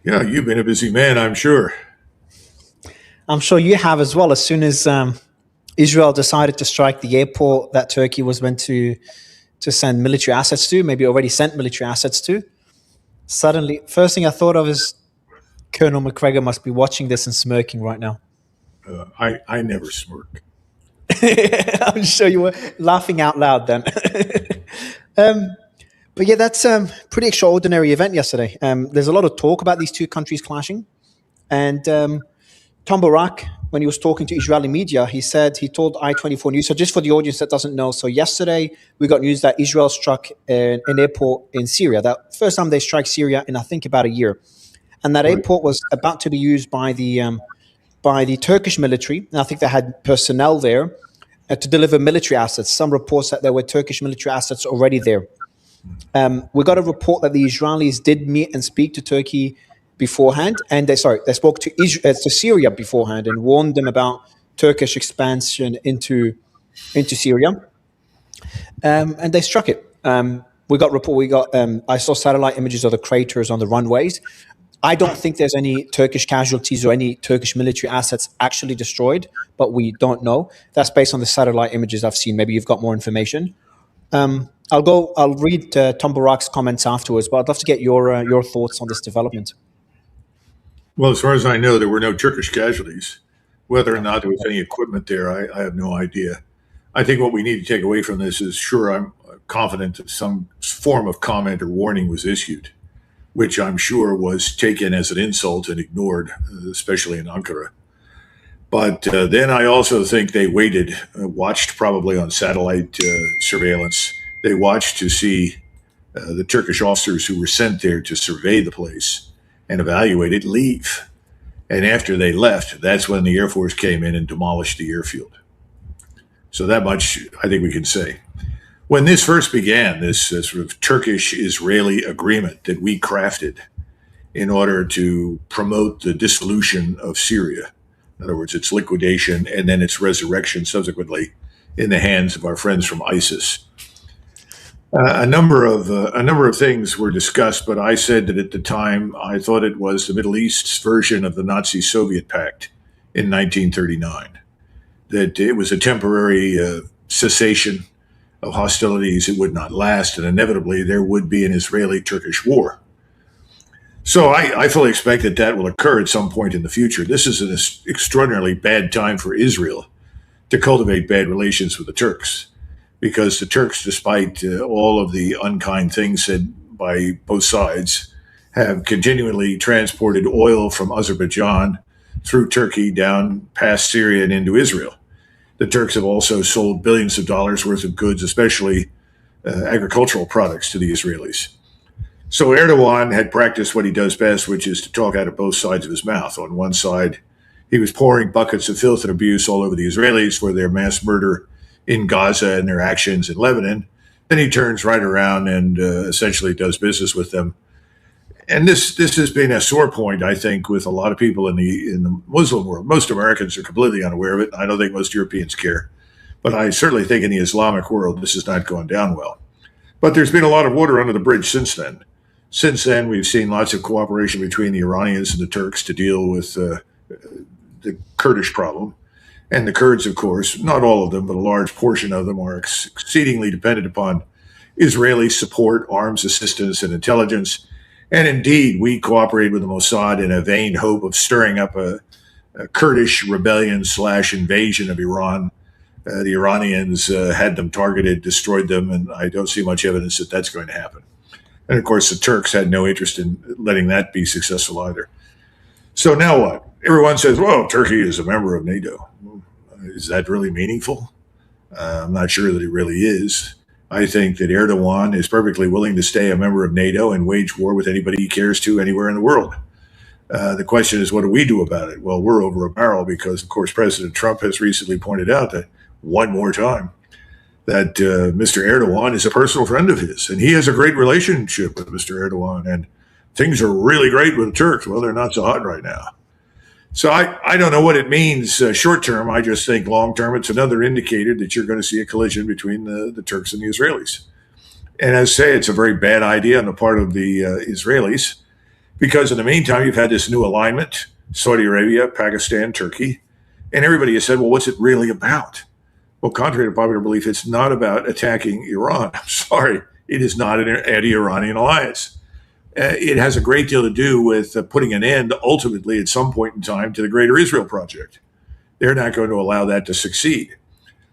Yeah, you've been a busy man, I'm sure. I'm sure you have as well. As soon as Israel decided to strike the airport that Turkey was meant to send military assets to, maybe already sent military assets to, suddenly, first thing I thought of is Colonel Macgregor must be watching this and smirking right now. I never smirk. I'm sure you were laughing out loud then. um, but yeah, that's pretty extraordinary event yesterday. There's a lot of talk about these two countries clashing, and Tom Barak, when he was talking to Israeli media, he told I-24 News. So just for the audience that doesn't know, so yesterday we got news that Israel struck an airport in Syria. That first time they strike Syria in I think about a year, and that Right. airport was about to be used by the Turkish military. And I think they had personnel there to deliver military assets. Some reports that there were Turkish military assets already there. We got a report that the Israelis did meet and speak to Turkey beforehand, and they spoke to Syria beforehand and warned them about Turkish expansion into Syria, and they struck it. We got report. We got. I saw satellite images of the craters on the runways. I don't think there's any Turkish casualties or any Turkish military assets actually destroyed, but we don't know. That's based on the satellite images I've seen. Maybe you've got more information. I'll go. I'll read Tom Barak's comments afterwards, but I'd love to get your thoughts on this development. Well, as far as I know, there were no Turkish casualties. Whether or not there was any equipment there, I have no idea. I think what we need to take away from this is sure, I'm confident that some form of comment or warning was issued, which I'm sure was taken as an insult and ignored, especially in Ankara. But then I also think they waited, watched probably on satellite surveillance. They watched to see the Turkish officers who were sent there to survey the place and evaluate it leave. And after they left, that's when the Air Force came in and demolished the airfield. So that much I think we can say. When this first began, this sort of Turkish Israeli agreement that we crafted in order to promote the dissolution of Syria, in other words, its liquidation and then its resurrection subsequently in the hands of our friends from ISIS, a number of things were discussed, but I said that at the time I thought it was the Middle East's version of the Nazi Soviet Pact in 1939. That it was a temporary cessation of hostilities; it would not last, and inevitably there would be an Israeli-Turkish war. So I fully expect that that will occur at some point in the future. This is an extraordinarily bad time for Israel to cultivate bad relations with the Turks because the Turks, despite all of the unkind things said by both sides, have continually transported oil from Azerbaijan through Turkey down past Syria and into Israel. The Turks have also sold billions of dollars worth of goods, especially agricultural products, to the Israelis. So Erdogan had practiced what he does best, which is to talk out of both sides of his mouth. On one side, he was pouring buckets of filth and abuse all over the Israelis for their mass murder in Gaza and their actions in Lebanon. Then he turns right around and essentially does business with them. And this has been a sore point, I think, with a lot of people in the Muslim world. Most Americans are completely unaware of it. I don't think most Europeans care, but I certainly think in the Islamic world this has not gone down well. But there's been a lot of water under the bridge since then. Since then, we've seen lots of cooperation between the Iranians and the Turks to deal with the Kurdish problem. And the Kurds, of course, not all of them, but a large portion of them are exceedingly dependent upon Israeli support, arms assistance, and intelligence. And indeed, we cooperate with the Mossad in a vain hope of stirring up a Kurdish rebellion slash invasion of Iran. The Iranians had them targeted, destroyed them, and I don't see much evidence that that's going to happen. And of course, the Turks had no interest in letting that be successful either. So now what? Everyone says, well, Turkey is a member of NATO. Is that really meaningful? I'm not sure that it really is. I think that Erdogan is perfectly willing to stay a member of NATO and wage war with anybody he cares to anywhere in the world. The question is, what do we do about it? Well, we're over a barrel because, of course, President Trump has recently pointed out that one more time that Mr. Erdogan is a personal friend of his, and he has a great relationship with Mr. Erdogan, and things are really great with the Turks. Well, they're not so hot right now. So I don't know what it means short term. I just think long term, it's another indicator that you're going to see a collision between the Turks and the Israelis. And as I say, it's a very bad idea on the part of the Israelis. Because in the meantime, you've had this new alignment, Saudi Arabia, Pakistan, Turkey, and everybody has said, well, what's it really about? Well, contrary to popular belief, it's not about attacking Iran. I'm sorry, it is not an anti-Iranian alliance. It has a great deal to do with putting an end, ultimately, at some point in time, to the Greater Israel Project. They're not going to allow that to succeed.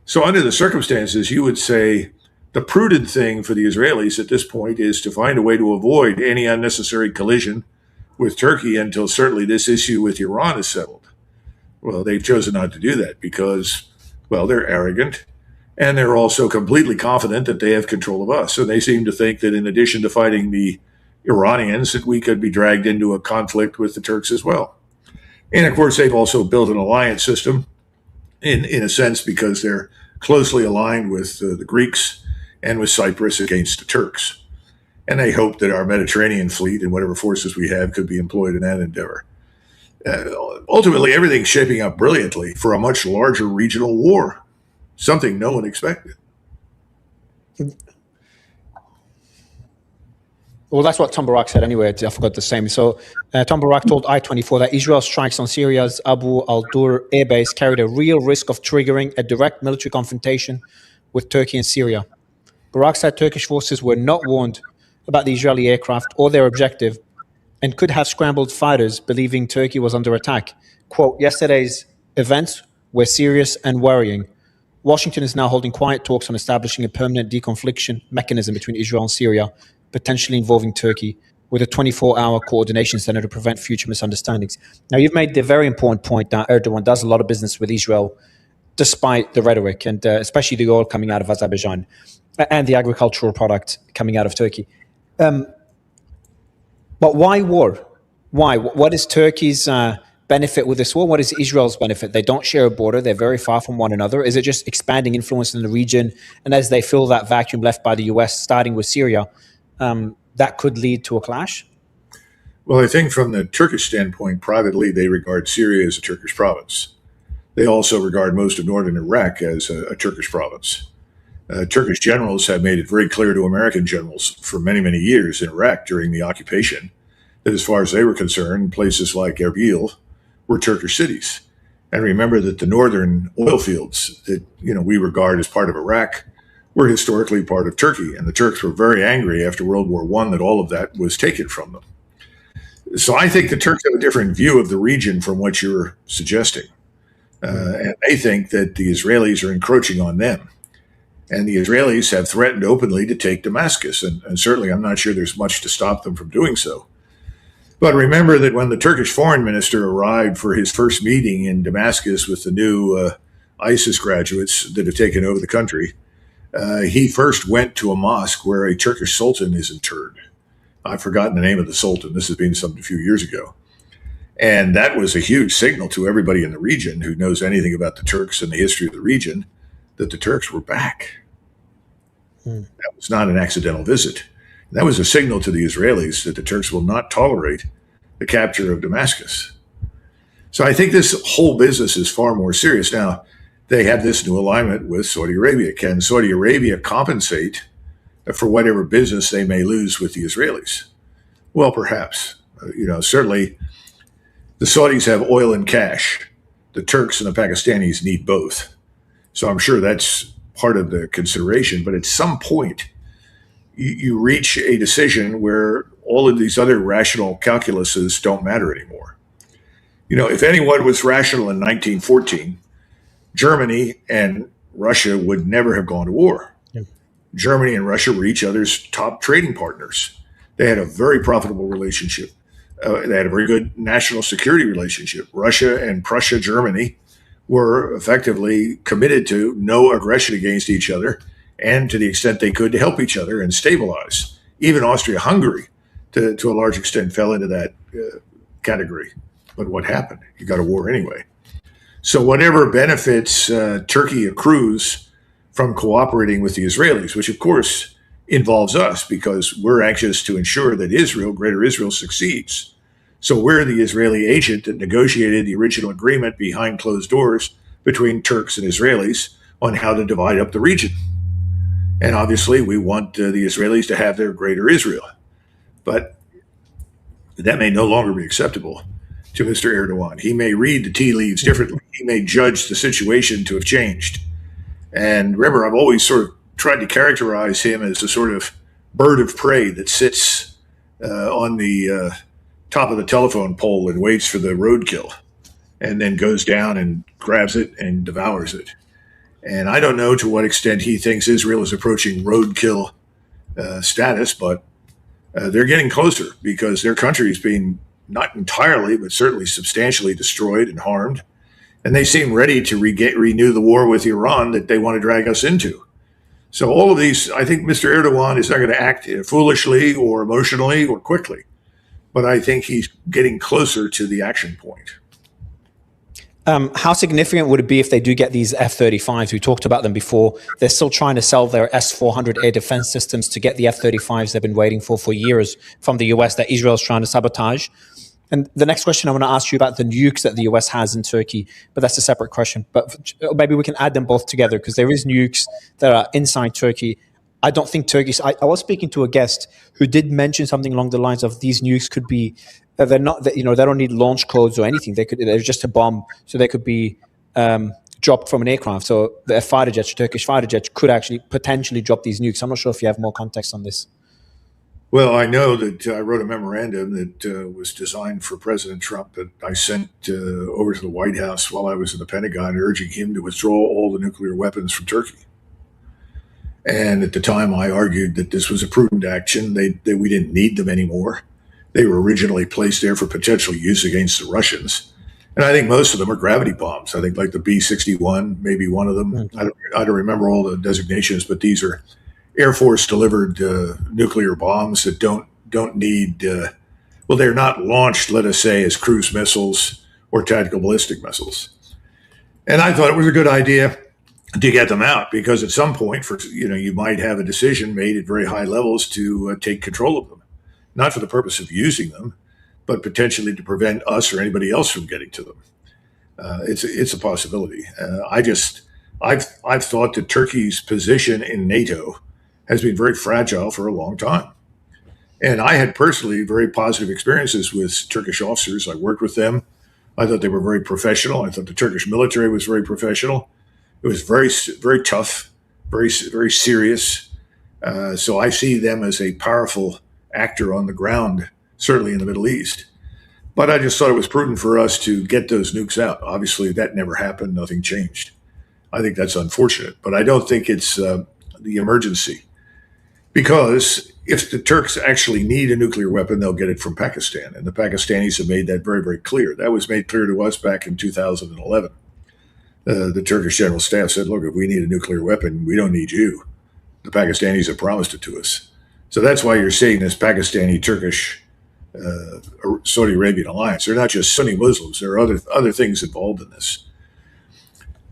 So, under the circumstances, you would say the prudent thing for the Israelis at this point is to find a way to avoid any unnecessary collision with Turkey until certainly this issue with Iran is settled. Well, they've chosen not to do that because, well, they're arrogant and they're also completely confident that they have control of us. So they seem to think that in addition to fighting the Iranians, that we could be dragged into a conflict with the Turks as well. And of course, they've also built an alliance system in a sense because they're closely aligned with the Greeks and with Cyprus against the Turks. And they hope that our Mediterranean fleet and whatever forces we have could be employed in that endeavor. Ultimately, everything's shaping up brilliantly for a much larger regional war, something no one expected. Well, that's what Tom Barak said anyway. I forgot the same. So Tom Barak told I-24 that Israel strikes on Syria's Abu al-Dur airbase carried a real risk of triggering a direct military confrontation with Turkey and Syria. Barak said Turkish forces were not warned about the Israeli aircraft or their objective and could have scrambled fighters believing Turkey was under attack. Quote, yesterday's events were serious and worrying. Washington is now holding quiet talks on establishing a permanent deconfliction mechanism between Israel and Syria, potentially involving Turkey, with a 24-hour coordination center to prevent future misunderstandings. Now, you've made the very important point that Erdogan does a lot of business with Israel, despite the rhetoric, and especially the oil coming out of Azerbaijan and the agricultural product coming out of Turkey. But why war? Why? What is Turkey's benefit with this war? What is Israel's benefit? They don't share a border. They're very far from one another. Is it just expanding influence in the region? And as they fill that vacuum left by the US, starting with Syria, that could lead to a clash? Well, I think from the Turkish standpoint, privately, they regard Syria as a Turkish province. They also regard most of northern Iraq as a Turkish province. Turkish generals have made it very clear to American generals for many, many years in Iraq during the occupation that as far as they were concerned, places like Erbil were Turkish cities. And remember that the northern oil fields that we regard as part of Iraq were historically part of Turkey. And the Turks were very angry after World War I that all of that was taken from them. So I think the Turks have a different view of the region from what you're suggesting. And they think that the Israelis are encroaching on them. And the Israelis have threatened openly to take Damascus. And certainly I'm not sure there's much to stop them from doing so. But remember that when the Turkish foreign minister arrived for his first meeting in Damascus with the new ISIS graduates that have taken over the country, he first went to a mosque where a Turkish sultan is interred. I've forgotten the name of the sultan. This has been a few years ago. And that was a huge signal to everybody in the region who knows anything about the Turks and the history of the region that the Turks were back. That was not an accidental visit. That was a signal to the Israelis that the Turks will not tolerate the capture of Damascus. So I think this whole business is far more serious. Now, they have this new alignment with Saudi Arabia. Can Saudi Arabia compensate for whatever business they may lose with the Israelis? Well, perhaps. Certainly the Saudis have oil and cash. The Turks and the Pakistanis need both. So I'm sure that's part of the consideration. But at some point, you reach a decision where all of these other rational calculuses don't matter anymore. If anyone was rational in 1914, Germany and Russia would never have gone to war. Yeah. Germany and Russia were each other's top trading partners. They had a very profitable relationship. They had a very good national security relationship. Russia and Prussia, Germany, were effectively committed to no aggression against each other, and to the extent they could to help each other and stabilize. Even Austria-Hungary, to a large extent, fell into that category. But what happened? You got a war anyway. So whatever benefits Turkey accrues from cooperating with the Israelis, which of course involves us because we're anxious to ensure that Greater Israel, succeeds. So we're the Israeli agent that negotiated the original agreement behind closed doors between Turks and Israelis on how to divide up the region. And obviously we want the Israelis to have their Greater Israel. But that may no longer be acceptable to Mr. Erdogan. He may read the tea leaves differently. He may judge the situation to have changed. And remember, I've always sort of tried to characterize him as a sort of bird of prey that sits on the top of the telephone pole and waits for the roadkill and then goes down and grabs it and devours it. And I don't know to what extent he thinks Israel is approaching roadkill status, but they're getting closer because their country is being not entirely, but certainly substantially destroyed and harmed. And they seem ready to renew the war with Iran that they want to drag us into. So all of these, I think Mr. Erdogan is not going to act foolishly or emotionally or quickly, but I think he's getting closer to the action point. How significant would it be if they do get these F-35s? We talked about them before. They're still trying to sell their S-400 air defense systems to get the F-35s they've been waiting for years from the US that Israel's trying to sabotage. And the next question I want to ask you about the nukes that the US has in Turkey, but that's a separate question. But maybe we can add them both together because there is nukes that are inside Turkey. I don't think Turkey's. I was speaking to a guest who did mention something along the lines of these nukes could be. They're not. They don't need launch codes or anything. They're just a bomb, so they could be dropped from an aircraft. So the fighter jets, Turkish fighter jets, could actually potentially drop these nukes. I'm not sure if you have more context on this. Well, I know that I wrote a memorandum that was designed for President Trump that I sent over to the White House while I was in the Pentagon, urging him to withdraw all the nuclear weapons from Turkey. And at the time, I argued that this was a prudent action. That we didn't need them anymore. They were originally placed there for potential use against the Russians. And I think most of them are gravity bombs. I think like the B-61, maybe one of them. Mm-hmm. I don't remember all the designations, but these are Air Force delivered nuclear bombs that don't need, they're not launched, let us say, as cruise missiles or tactical ballistic missiles. And I thought it was a good idea to get them out because at some point, you might have a decision made at very high levels to take control of them. Not for the purpose of using them, but potentially to prevent us or anybody else from getting to them. It's a possibility. I've thought that Turkey's position in NATO has been very fragile for a long time. And I had personally very positive experiences with Turkish officers. I worked with them. I thought they were very professional. I thought the Turkish military was very professional. It was very, very tough, very, very serious. So I see them as a powerful actor on the ground, certainly in the Middle East. But I just thought it was prudent for us to get those nukes out. Obviously, that never happened. Nothing changed. I think that's unfortunate. But I don't think it's the emergency. Because if the Turks actually need a nuclear weapon, they'll get it from Pakistan. And the Pakistanis have made that very, very clear. That was made clear to us back in 2011. The Turkish General Staff said, look, if we need a nuclear weapon, we don't need you. The Pakistanis have promised it to us. So that's why you're seeing this Pakistani-Turkish Saudi Arabian alliance. They're not just Sunni Muslims. There are other things involved in this.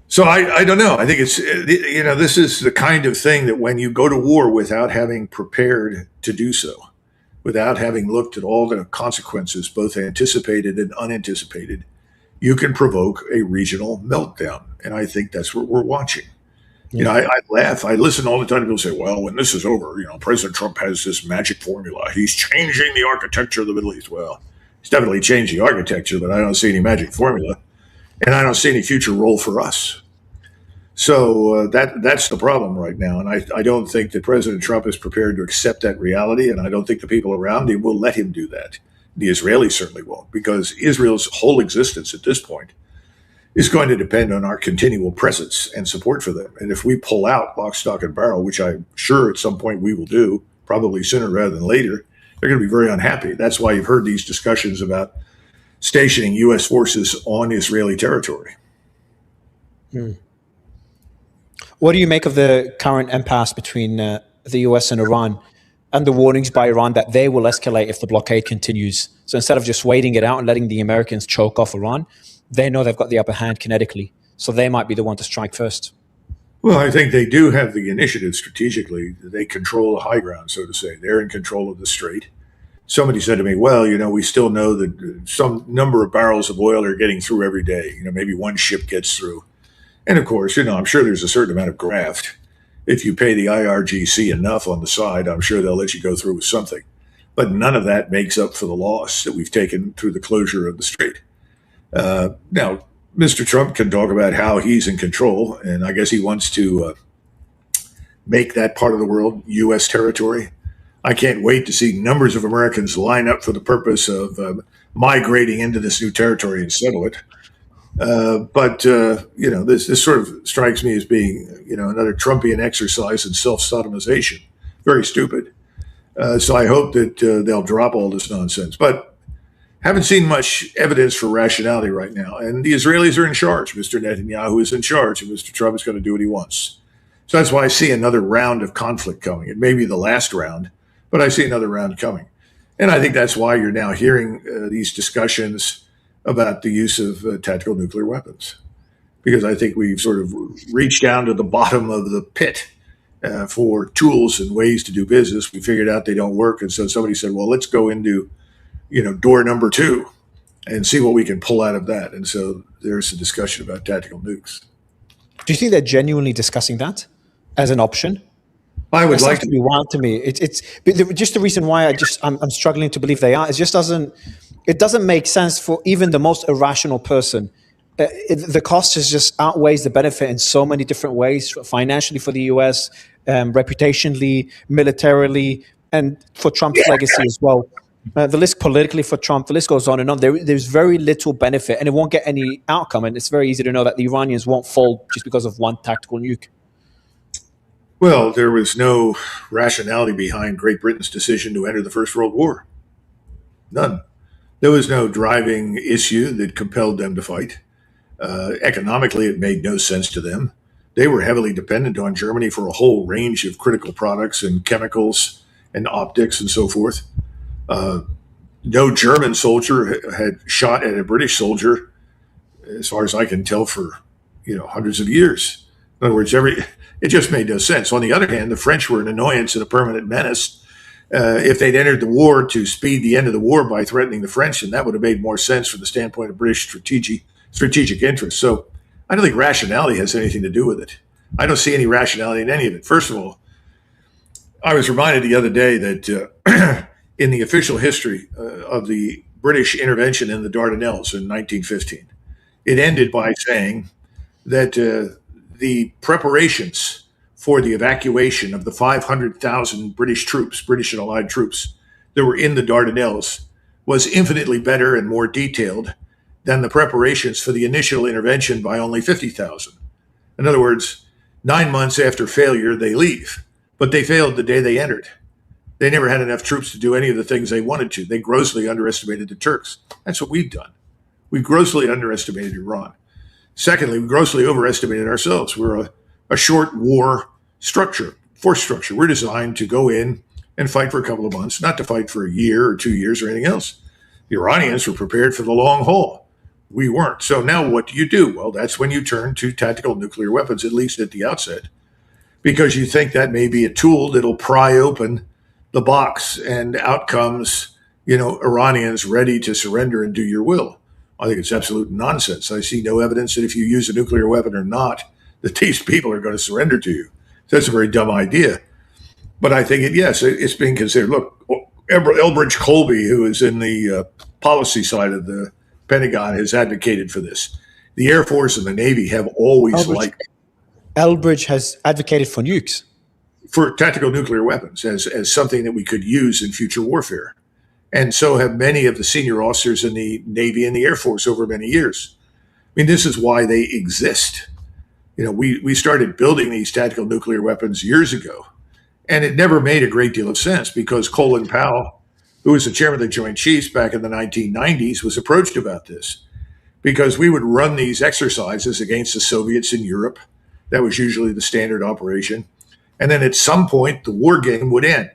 So I don't know. I think it's, this is the kind of thing that when you go to war without having prepared to do so, without having looked at all the consequences, both anticipated and unanticipated, you can provoke a regional meltdown. And I think that's what we're watching. Yeah. I laugh. I listen all the time to people say, well, when this is over, President Trump has this magic formula. He's changing the architecture of the Middle East. Well, he's definitely changed the architecture, but I don't see any magic formula. And I don't see any future role for us. So that's the problem right now. And I don't think that President Trump is prepared to accept that reality. And I don't think the people around him will let him do that. The Israelis certainly won't, because Israel's whole existence at this point is going to depend on our continual presence and support for them. And if we pull out lock, stock, and barrel, which I'm sure at some point we will do, probably sooner rather than later, they're going to be very unhappy. That's why you've heard these discussions about stationing U.S. forces on Israeli territory. What do you make of the current impasse between the U.S. and Iran and the warnings by Iran that they will escalate if the blockade continues? So instead of just waiting it out and letting the Americans choke off Iran, they know they've got the upper hand kinetically, so they might be the one to strike first. Well, I think they do have the initiative strategically. They control the high ground, so to say. They're in control of the strait. Somebody said to me, well, we still know that some number of barrels of oil are getting through every day. Maybe one ship gets through. And of course, I'm sure there's a certain amount of graft. If you pay the IRGC enough on the side, I'm sure they'll let you go through with something. but none of that makes up for the loss that we've taken through the closure of the strait. Now, Mr. Trump can talk about how he's in control, and I guess he wants to make that part of the world U.S. territory. I can't wait to see numbers of Americans line up for the purpose of migrating into this new territory and settle it. But this sort of strikes me as being, another Trumpian exercise in self-sodomization. Very stupid. So I hope that they'll drop all this nonsense. But haven't seen much evidence for rationality right now. And the Israelis are in charge. Mr. Netanyahu is in charge, and Mr. Trump is going to do what he wants. So that's why I see another round of conflict coming. It may be the last round, but I see another round coming. And I think that's why you're now hearing these discussions about the use of tactical nuclear weapons. Because I think we've sort of reached down to the bottom of the pit for tools and ways to do business. We figured out they don't work. And so somebody said, well, let's go into, door number 2 and see what we can pull out of that. And so there's a discussion about tactical nukes. Do you think they're genuinely discussing that as an option? I would like to be wild to me. It's just the reason why I'm struggling to believe they are. It just doesn't make sense for even the most irrational person. The cost is just outweighs the benefit in so many different ways, financially for the U.S., reputationally, militarily, and for Trump's legacy as well. The list politically for Trump, the list goes on and on. There's very little benefit, and it won't get any outcome. And it's very easy to know that the Iranians won't fold just because of one tactical nuke. Well, there was no rationality behind Great Britain's decision to enter the First World War. None. There was no driving issue that compelled them to fight. Economically, it made no sense to them. They were heavily dependent on Germany for a whole range of critical products and chemicals and optics and so forth. No German soldier had shot at a British soldier, as far as I can tell, for hundreds of years. In other words, it just made no sense. On the other hand, the French were an annoyance and a permanent menace. If they'd entered the war to speed the end of the war by threatening the French, then that would have made more sense from the standpoint of British strategic interests. So I don't think rationality has anything to do with it. I don't see any rationality in any of it. First of all, I was reminded the other day that in the official history of the British intervention in the Dardanelles in 1915, it ended by saying that the preparations for the evacuation of the 500,000 British and Allied troops that were in the Dardanelles was infinitely better and more detailed than the preparations for the initial intervention by only 50,000. In other words, 9 months after failure, they leave, but they failed the day they entered. They never had enough troops to do any of the things they wanted to. They grossly underestimated the Turks. That's what we've done. We grossly underestimated Iran. Secondly, we grossly overestimated ourselves. We're a short war force structure. We're designed to go in and fight for a couple of months, not to fight for a year or 2 years or anything else. The Iranians were prepared for the long haul. We weren't. So now what do? Well, that's when you turn to tactical nuclear weapons, at least at the outset, because you think that may be a tool that'll pry open the box and out comes, Iranians ready to surrender and do your will. I think it's absolute nonsense. I see no evidence that if you use a nuclear weapon or not, that these people are going to surrender to you. So that's a very dumb idea. But I think it's being considered. Look, Elbridge Colby, who is in the policy side of the Pentagon, has advocated for this. The Air Force and the Navy have always liked. Elbridge has advocated for nukes. For tactical nuclear weapons as something that we could use in future warfare. And so have many of the senior officers in the Navy and the Air Force over many years. I mean, this is why they exist. We started building these tactical nuclear weapons years ago, and it never made a great deal of sense because Colin Powell, who was the chairman of the Joint Chiefs back in the 1990s, was approached about this because we would run these exercises against the Soviets in Europe. That was usually the standard operation. And then at some point, the war game would end.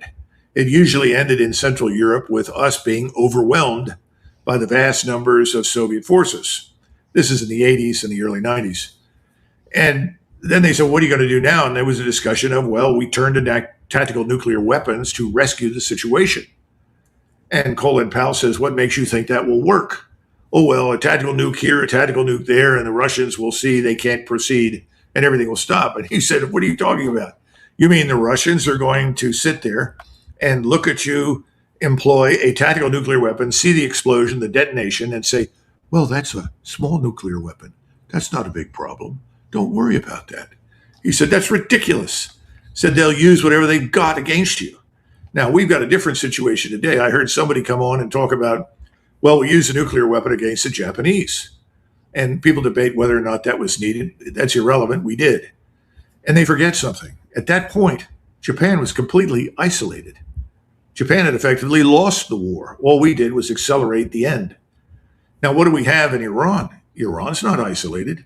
It usually ended in Central Europe with us being overwhelmed by the vast numbers of Soviet forces. This is in the 80s and the early 90s. And then they said, what are you going to do now? And there was a discussion of, well, we turned to tactical nuclear weapons to rescue the situation. And Colin Powell says, what makes you think that will work? Oh, well, a tactical nuke here, a tactical nuke there, and the Russians will see they can't proceed and everything will stop. And he said, what are you talking about? You mean the Russians are going to sit there and look at you employ a tactical nuclear weapon, see the explosion, the detonation, and say, well, that's a small nuclear weapon. That's not a big problem. Don't worry about that. He said, that's ridiculous. Said they'll use whatever they've got against you. Now, we've got a different situation today. I heard somebody come on and talk about, well, we use a nuclear weapon against the Japanese. And people debate whether or not that was needed. That's irrelevant. We did. And they forget something. At that point, Japan was completely isolated. Japan had effectively lost the war. All we did was accelerate the end. Now, what do we have in Iran? Iran's not isolated.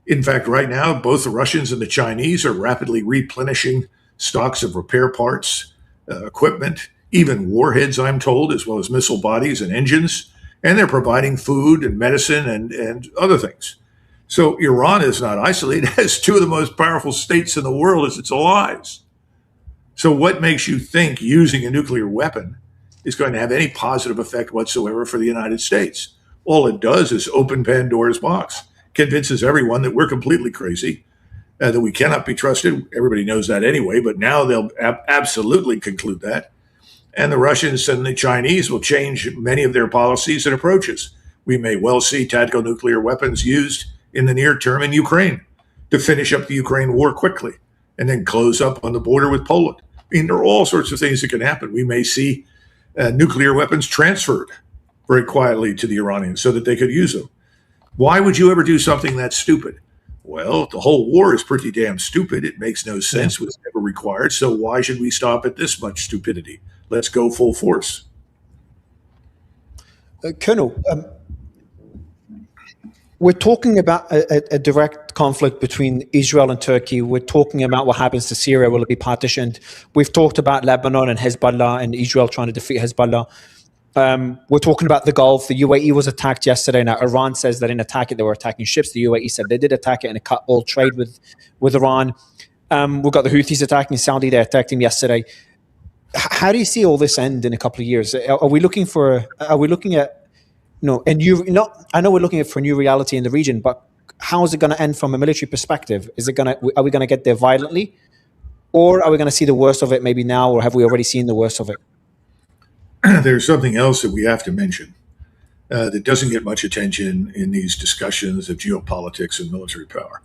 In fact, right now, both the Russians and the Chinese are rapidly replenishing stocks of repair parts, equipment, even warheads, I'm told, as well as missile bodies and engines. And they're providing food and medicine and other things. So Iran is not isolated. It has two of the most powerful states in the world as its allies. So what makes you think using a nuclear weapon is going to have any positive effect whatsoever for the United States? All it does is open Pandora's box, convinces everyone that we're completely crazy, that we cannot be trusted. Everybody knows that anyway, but now they'll absolutely conclude that. And the Russians and the Chinese will change many of their policies and approaches. We may well see tactical nuclear weapons used in the near term in Ukraine to finish up the Ukraine war quickly and then close up on the border with Poland. I mean, there are all sorts of things that can happen. We may see nuclear weapons transferred very quietly to the Iranians so that they could use them. Why would you ever do something that stupid? Well, the whole war is pretty damn stupid. It makes no sense. It was never required. So why should we stop at this much stupidity? Let's go full force. Colonel, we're talking about a direct conflict between Israel and Turkey. We're talking about what happens to Syria. Will it be partitioned? We've talked about Lebanon and Hezbollah and Israel trying to defeat Hezbollah. We're talking about the Gulf. The UAE was attacked yesterday. Now, Iran says they didn't attack it. They were attacking ships. The UAE said they did attack it and it cut all trade with Iran. We've got the Houthis attacking Saudi. They attacked him yesterday. How do you see all this end in a couple of years? Are we looking at, a new, I know we're looking for a new reality in the region, but how is it going to end from a military perspective? Are we going to get there violently, or are we going to see the worst of it maybe now, or have we already seen the worst of it? There's something else that we have to mention that doesn't get much attention in these discussions of geopolitics and military power.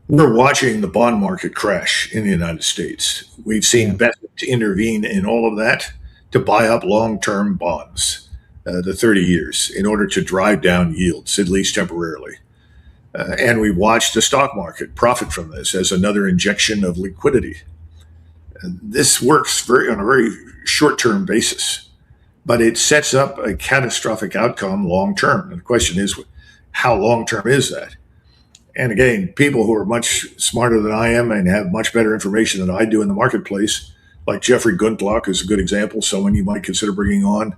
We're watching the bond market crash in the United States. We've seen Beckett to intervene in all of that to buy up long-term bonds, the 30 years, in order to drive down yields, at least temporarily. And we've watched the stock market profit from this as another injection of liquidity. This works on a very short-term basis, but it sets up a catastrophic outcome long-term. And the question is, how long-term is that? And again, people who are much smarter than I am and have much better information than I do in the marketplace, like Jeffrey Gundlach is a good example, someone you might consider bringing on.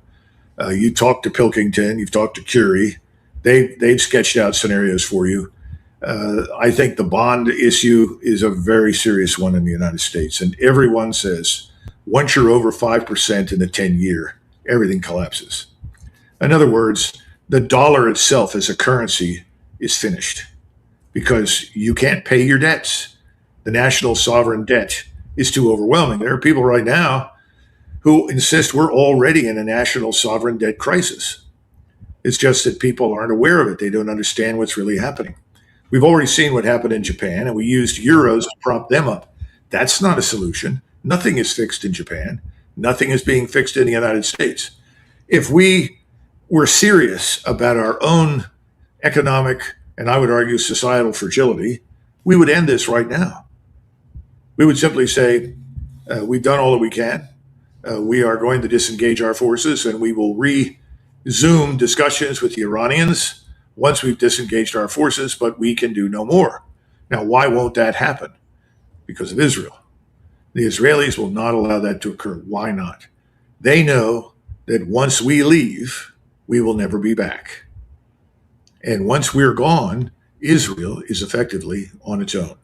You talk to Pilkington, you've talked to Curie. They've sketched out scenarios for you. I think the bond issue is a very serious one in the United States. And everyone says, once you're over 5% in the 10-year, everything collapses. In other words, the dollar itself as a currency is finished because you can't pay your debts. The national sovereign debt is too overwhelming. There are people right now who insist we're already in a national sovereign debt crisis. It's just that people aren't aware of it. They don't understand what's really happening. We've already seen what happened in Japan, and we used euros to prop them up. That's not a solution. Nothing is fixed in Japan. Nothing is being fixed in the United States. If we were serious about our own economic, and I would argue societal fragility, we would end this right now. We would simply say, we've done all that we can. We are going to disengage our forces, and we will resume discussions with the Iranians once we've disengaged our forces, but we can do no more. Now, why won't that happen? Because of Israel. The Israelis will not allow that to occur. Why not? They know that once we leave, we will never be back. And once we're gone, Israel is effectively on its own.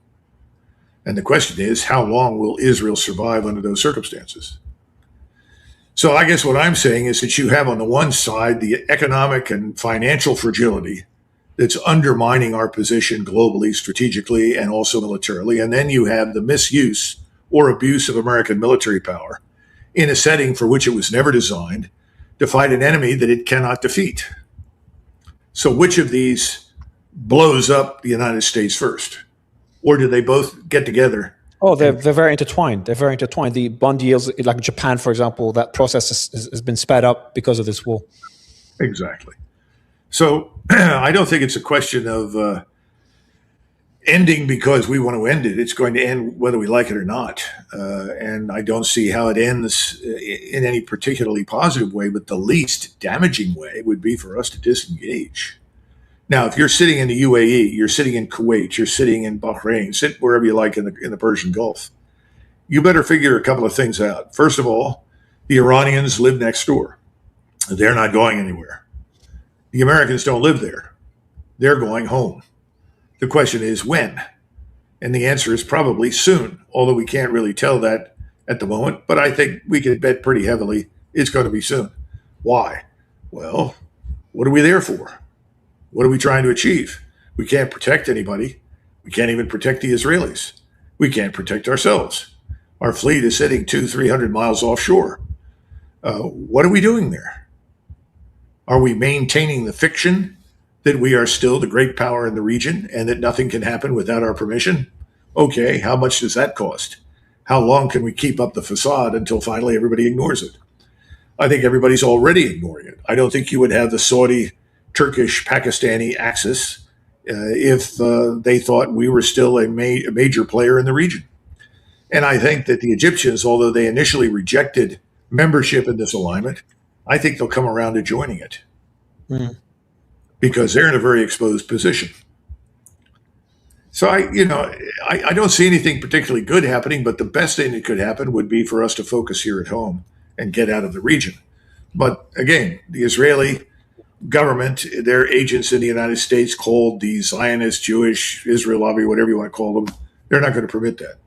And the question is, how long will Israel survive under those circumstances? So I guess what I'm saying is that you have on the one side the economic and financial fragility that's undermining our position globally, strategically, and also militarily. And then you have the misuse or abuse of American military power in a setting for which it was never designed to fight an enemy that it cannot defeat. So which of these blows up the United States first? Or do they both get together? Oh, they're And very intertwined. They're very intertwined. The bond yields, like Japan, for example, that process has been sped up because of this war. exactly. So I don't think it's a question of ending because we want to end it. It's going to end whether we like it or not. And I don't see how it ends in any particularly positive way, but the least damaging way would be for us to disengage. Now, if you're sitting in the UAE, you're sitting in Kuwait, you're sitting in Bahrain, sit wherever you like in the Persian Gulf, you better figure a couple of things out. First of all, the Iranians live next door. They're not going anywhere. The Americans don't live there. They're going home. The question is when? And the answer is probably soon, although we can't really tell that at the moment. But I think we can bet pretty heavily it's going to be soon. Why? Well, what are we there for? What are we trying to achieve? We can't protect anybody. We can't even protect the Israelis. We can't protect ourselves. Our fleet is sitting 200-300 miles offshore. What are we doing there? Are we maintaining the fiction that we are still the great power in the region and that nothing can happen without our permission? Okay, how much does that cost? How long can we keep up the facade until finally everybody ignores it? I think everybody's already ignoring it. I don't think you would have the Saudi, Turkish, Pakistani axis if they thought we were still a major player in the region. And I think that the Egyptians, although they initially rejected membership in this alignment, I think they'll come around to joining it because they're in a very exposed position. So I don't see anything particularly good happening, but the best thing that could happen would be for us to focus here at home and get out of the region. But again, the Israeli government, their agents in the United States called the Zionist, Jewish, Israel lobby, whatever you want to call them, they're not going to permit that.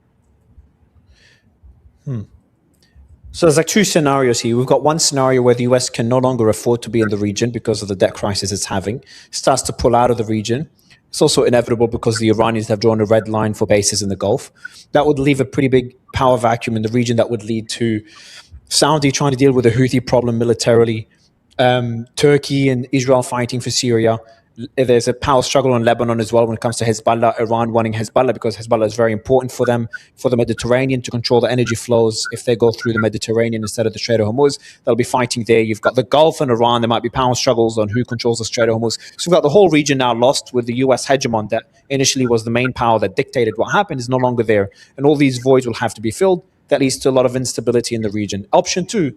So there's like two scenarios here. We've got one scenario where the US can no longer afford to be in the region because of the debt crisis it's having, starts to pull out of the region. It's also inevitable because the Iranians have drawn a red line for bases in the Gulf. That would leave a pretty big power vacuum in the region that would lead to Saudi trying to deal with the Houthi problem militarily, Turkey and Israel fighting for Syria. There's a power struggle in Lebanon as well when it comes to Hezbollah, Iran wanting Hezbollah because Hezbollah is very important for them, for the Mediterranean, to control the energy flows if they go through the Mediterranean instead of the Strait of Hormuz. They'll be fighting there. You've got the Gulf and Iran. There might be power struggles on who controls the Strait of Hormuz. So we've got the whole region now lost with the US hegemon that initially was the main power that dictated what happened is no longer there. And all these voids will have to be filled. That leads to a lot of instability in the region. Option two,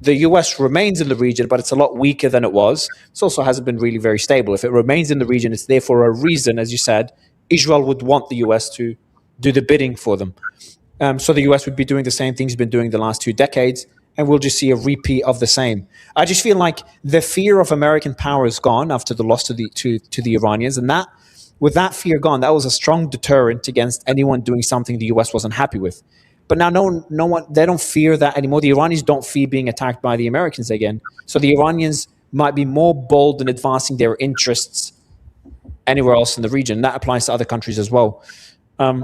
the US remains in the region, but it's a lot weaker than it was. It also hasn't been really very stable. If it remains in the region, it's there for a reason. As you said, Israel would want the US to do the bidding for them. So the US would be doing the same things it's been doing the last 2 decades, and we'll just see a repeat of the same. I just feel like the fear of American power is gone after the loss to the Iranians, and that with that fear gone, that was a strong deterrent against anyone doing something the US wasn't happy with. But now no one, they don't fear that anymore. The Iranians don't fear being attacked by the Americans again. So the Iranians might be more bold in advancing their interests anywhere else in the region. That applies to other countries as well.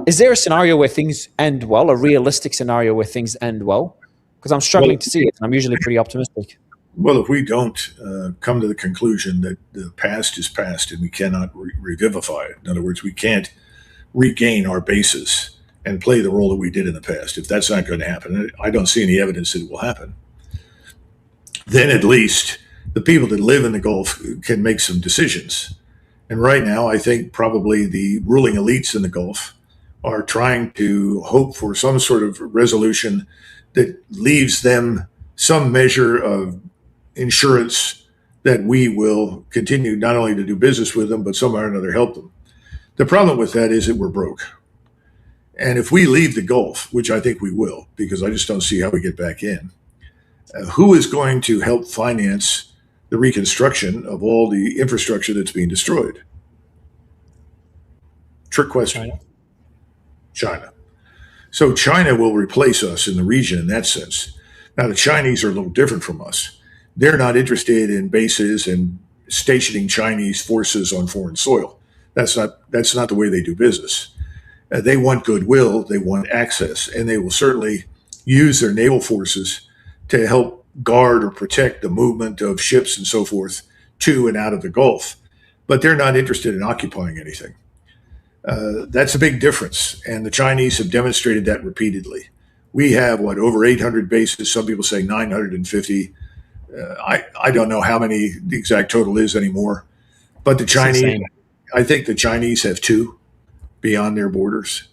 Is there a scenario where things end well, a realistic scenario where things end well? Because I'm struggling to see it. I'm usually pretty optimistic. Well, if we don't come to the conclusion that the past is past and we cannot revivify it, in other words, we can't regain our basis and play the role that we did in the past. If that's not going to happen, I don't see any evidence that it will happen. Then at least the people that live in the Gulf can make some decisions. And right now, I think probably the ruling elites in the Gulf are trying to hope for some sort of resolution that leaves them some measure of insurance that we will continue not only to do business with them, but somehow or another help them. The problem with that is that we're broke. And if we leave the Gulf, which I think we will, because I just don't see how we get back in, who is going to help finance the reconstruction of all the infrastructure that's being destroyed? Trick question. China. So China will replace us in the region in that sense. Now, the Chinese are a little different from us. They're not interested in bases and stationing Chinese forces on foreign soil. That's not the way they do business. They want goodwill, they want access, and they will certainly use their naval forces to help guard or protect the movement of ships and so forth to and out of the Gulf. But they're not interested in occupying anything. That's a big difference. And the Chinese have demonstrated that repeatedly. We have, what, over 800 bases. Some people say 950. I don't know how many the exact total is anymore. But the Chinese, I think the Chinese have two beyond their borders.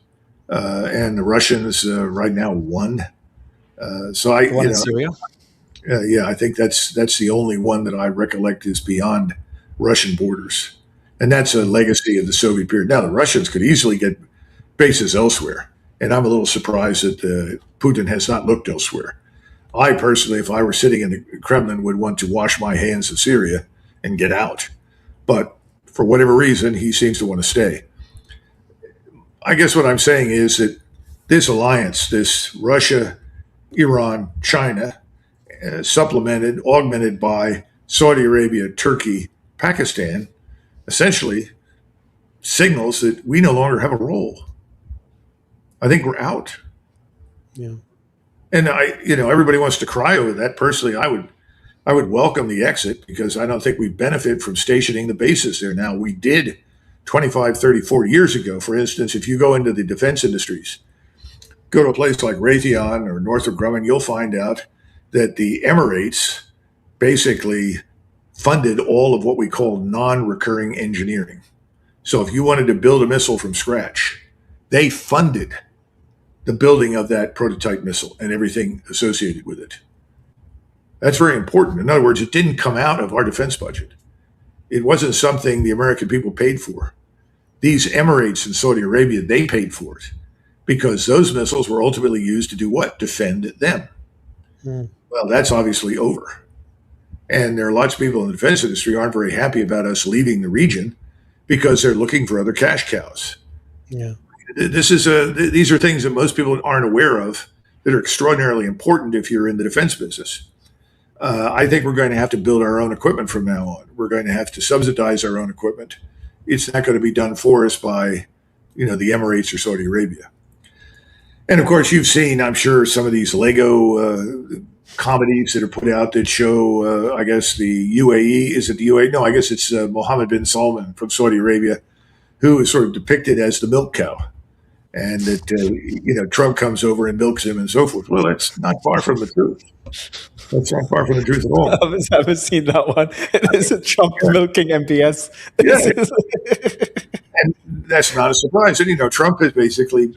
And the Russians right now one. So I, The one in Syria. yeah, I think that's the only one that I recollect is beyond Russian borders, and that's a legacy of the Soviet period. Now the Russians could easily get bases elsewhere, and I'm a little surprised that Putin has not looked elsewhere. I personally, if I were sitting in the Kremlin, would want to wash my hands of Syria and get out, but for whatever reason, he seems to want to stay. I guess what I'm saying is that this alliance, this Russia, Iran, China, supplemented, augmented by Saudi Arabia, Turkey, Pakistan, essentially signals that we no longer have a role. I think we're out. Yeah. And everybody wants to cry over that. Personally, I would welcome the exit because I don't think we benefit from stationing the bases there now. We did 25, 30, 40 years ago. For instance, if you go into the defense industries, go to a place like Raytheon or Northrop Grumman, you'll find out that the Emirates basically funded all of what we call non-recurring engineering. So if you wanted to build a missile from scratch, they funded the building of that prototype missile and everything associated with it. That's very important. In other words, it didn't come out of our defense budget. It wasn't something the American people paid for. These Emirates and Saudi Arabia, they paid for it because those missiles were ultimately used to do what? Defend them. Mm. Well, that's obviously over. And there are lots of people in the defense industry aren't very happy about us leaving the region because they're looking for other cash cows. Yeah. These are things that most people aren't aware of that are extraordinarily important if you're in the defense business. I think we're going to have to build our own equipment from now on. We're going to have to subsidize our own equipment. It's not going to be done for us by, the Emirates or Saudi Arabia. And of course, you've seen, I'm sure, some of these Lego comedies that are put out that show, I guess, the UAE. Is it the UAE? No, I guess it's Mohammed bin Salman from Saudi Arabia, who is sort of depicted as the milk cow. And that, Trump comes over and milks him and so forth. Well, that's not far from the truth. That's not far from the truth at all. I haven't seen that one. It's a Trump milking MBS. Yeah. And that's not a surprise. And, Trump has basically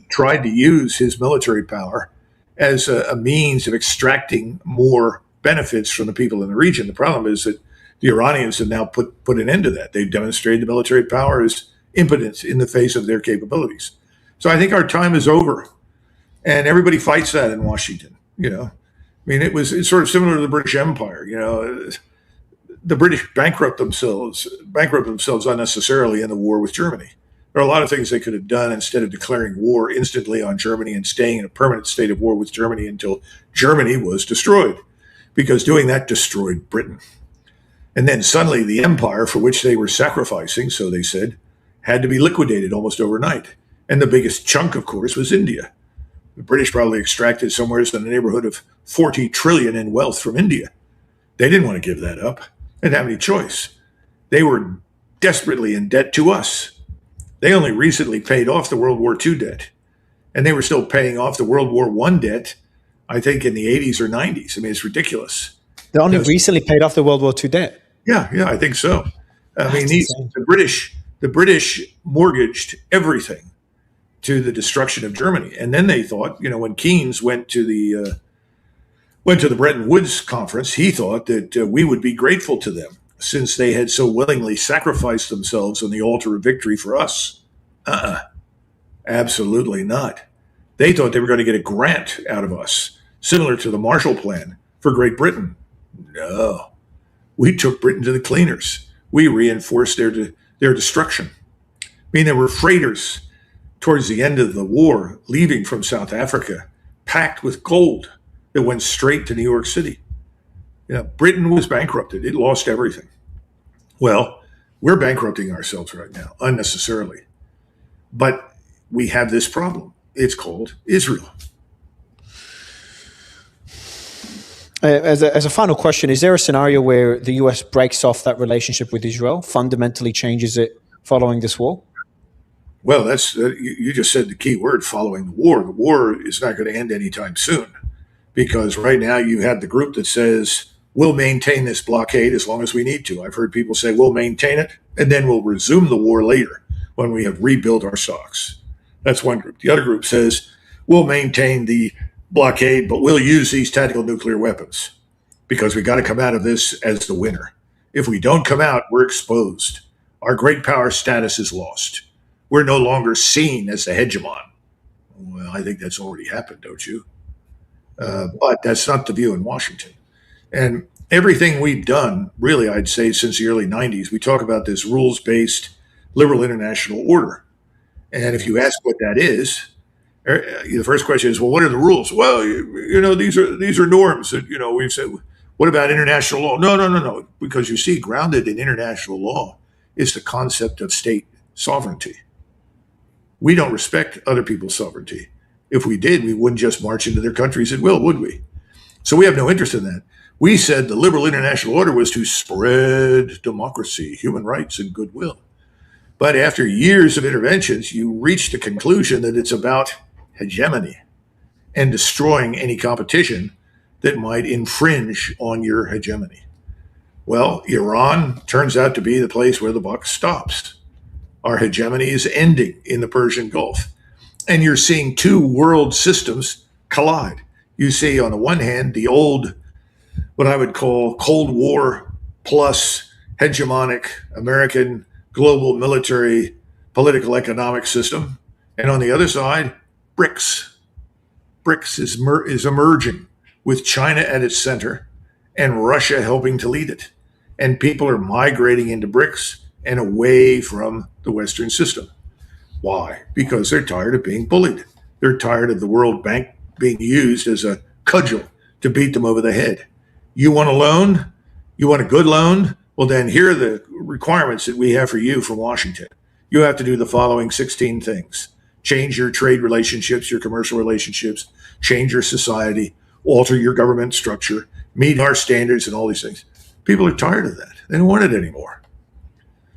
tried to use his military power as a means of extracting more benefits from the people in the region. The problem is that the Iranians have now put an end to that. They've demonstrated the military power is impotent in the face of their capabilities. So I think our time is over. And everybody fights that in Washington, I mean, it's sort of similar to the British Empire. The British bankrupt themselves unnecessarily in the war with Germany. There are a lot of things they could have done instead of declaring war instantly on Germany and staying in a permanent state of war with Germany until Germany was destroyed, because doing that destroyed Britain. And then suddenly the empire for which they were sacrificing, so they said, had to be liquidated almost overnight. And the biggest chunk, of course, was India. The British probably extracted somewhere in the neighborhood of 40 trillion in wealth from India. They didn't want to give that up. They didn't have any choice. They were desperately in debt to us. They only recently paid off the World War II debt. And they were still paying off the World War I debt, I think, in the 80s or 90s. I mean, it's ridiculous. They only recently paid off the World War II debt. Yeah, I think so. I mean, the British mortgaged everything to the destruction of Germany. And then they thought, when Keynes went to the Bretton Woods conference, he thought that we would be grateful to them since they had so willingly sacrificed themselves on the altar of victory for us. Absolutely not. They thought they were going to get a grant out of us, similar to the Marshall Plan for Great Britain. No. We took Britain to the cleaners. We reinforced their destruction. I mean, there were freighters towards the end of the war leaving from South Africa, packed with gold that went straight to New York City. Britain was bankrupted. It lost everything. Well, we're bankrupting ourselves right now, unnecessarily. But we have this problem. It's called Israel. As a final question, is there a scenario where the US breaks off that relationship with Israel, fundamentally changes it following this war? Well, that's you just said the key word: following the war. The war is not going to end anytime soon, because right now you have the group that says we'll maintain this blockade as long as we need to. I've heard people say we'll maintain it and then we'll resume the war later when we have rebuilt our stocks. That's one group. The other group says we'll maintain the blockade, but we'll use these tactical nuclear weapons because we got to come out of this as the winner. If we don't come out, we're exposed. Our great power status is lost. We're no longer seen as the hegemon. Well, I think that's already happened, don't you? But that's not the view in Washington. And everything we've done, really, I'd say since the early 90s, we talk about this rules based liberal international order. And if you ask what that is, the first question is, well, what are the rules? Well, these are norms that we've said. What about international law? No, no, no, no. Because you see, grounded in international law is the concept of state sovereignty. We don't respect other people's sovereignty. If we did, we wouldn't just march into their countries at will, would we? So we have no interest in that. We said the liberal international order was to spread democracy, human rights, and goodwill. But after years of interventions, you reach the conclusion that it's about hegemony and destroying any competition that might infringe on your hegemony. Well, Iran turns out to be the place where the buck stops. Our hegemony is ending in the Persian Gulf. And you're seeing two world systems collide. You see, on the one hand, the old, what I would call Cold War plus hegemonic American global military political economic system. And on the other side, BRICS. BRICS is emerging with China at its center and Russia helping to lead it. And people are migrating into BRICS and away from the Western system. Why? Because they're tired of being bullied. They're tired of the World Bank being used as a cudgel to beat them over the head. You want a loan? You want a good loan? Well, then here are the requirements that we have for you from Washington. You have to do the following 16 things. Change your trade relationships, your commercial relationships, change your society, alter your government structure, meet our standards, and all these things. People are tired of that. They don't want it anymore.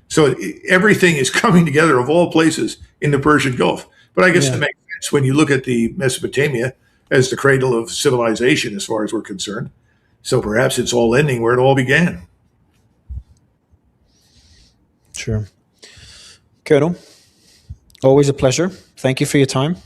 So everything is coming together of all places in the Persian Gulf. But I guess it makes sense when you look at the Mesopotamia as the cradle of civilization as far as we're concerned. So perhaps it's all ending where it all began. Sure. Colonel, always a pleasure. Thank you for your time.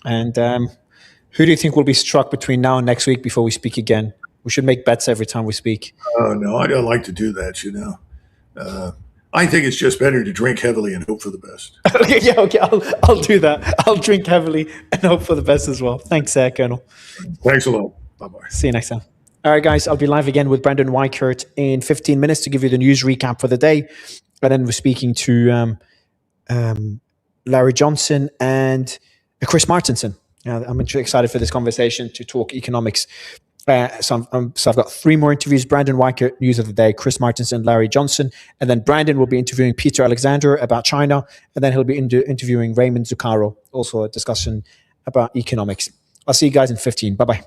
And who do you think will be struck between now and next week before we speak again? We should make bets every time we speak. Oh, no, I don't like to do that, I think it's just better to drink heavily and hope for the best. Okay, I'll do that. I'll drink heavily and hope for the best as well. Thanks, Colonel. Thanks a lot. Bye-bye. See you next time. All right, guys, I'll be live again with Brendan Weichert in 15 minutes to give you the news recap for the day. And then we're speaking to Larry Johnson and Chris Martenson. I'm excited for this conversation to talk economics. So I've got 3 more interviews: Brandon Weichert, news of the day, Chris Martenson, Larry Johnson, and then Brandon will be interviewing Peter Alexander about China, and then he'll be interviewing Raymond Zuccaro, also a discussion about economics. I'll see you guys in 15. Bye-bye.